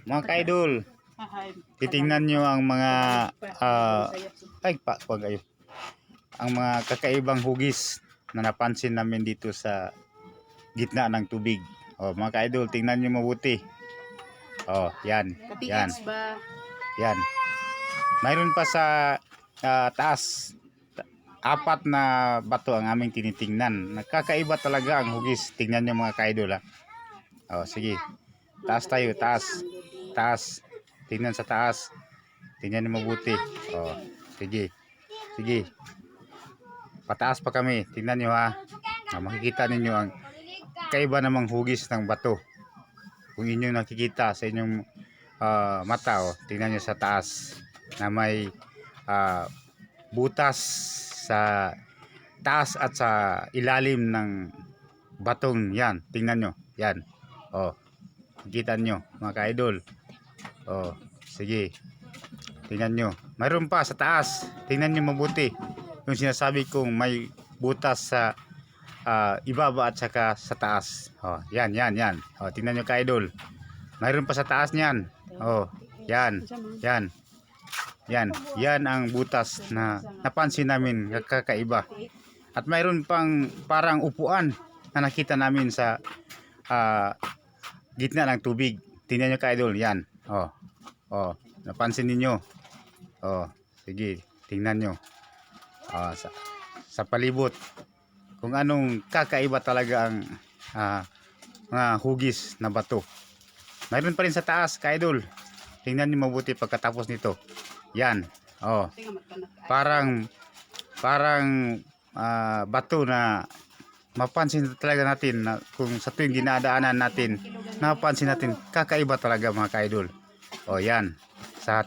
Mga ka-idol, titingnan nyo ang mga ang mga kakaibang hugis na napansin namin dito sa gitna ng tubig. Mga ka-idol, tingnan nyo mabuti. Yan. Yan. Yan. Mayroon pa sa taas. Apat na bato ang aming tinitingnan. Nakakaiba talaga ang hugis. Tingnan nyo mga ka-idol. Sige. Taas tayo, taas. Taas. Tingnan sa taas. Tingnan nyo mabuti. Sige. Sige. Pataas pa kami. Tingnan nyo ha. Makikita ninyo ang kaiba namang hugis ng bato. Kung inyo nakikita sa inyong mata, tingnan nyo sa taas na may butas sa taas at sa ilalim ng batong yan. Tingnan nyo. Yan. Nakikita nyo mga ka-idol. Sige. Tingnan nyo. Mayroon pa sa taas. Tingnan nyo mabuti. Yung sinasabi kong may butas sa ibaba at saka sa taas. Yan, yan, yan. Tingnan nyo ka-idol. Mayroon pa sa taas niyan. Yan. Yan. Yan. Yan ang butas na napansin namin kakaiba. At mayroon pang parang upuan na nakita namin sa gitna ng tubig. Tingnan nyo ka-idol. Yan. Napansin ninyo. Sige. Tingnan nyo. Sa palibot. Kung anong kakaiba talaga ang mga hugis na bato. Mayroon pa rin sa taas, ka-idol. Tingnan niyo mabuti pagkatapos nito. Yan. Parang bato na mapansin talaga natin na kung sa tuwing dinadaanan natin, napansin natin kakaiba talaga mga ka-idol. Yan. Sa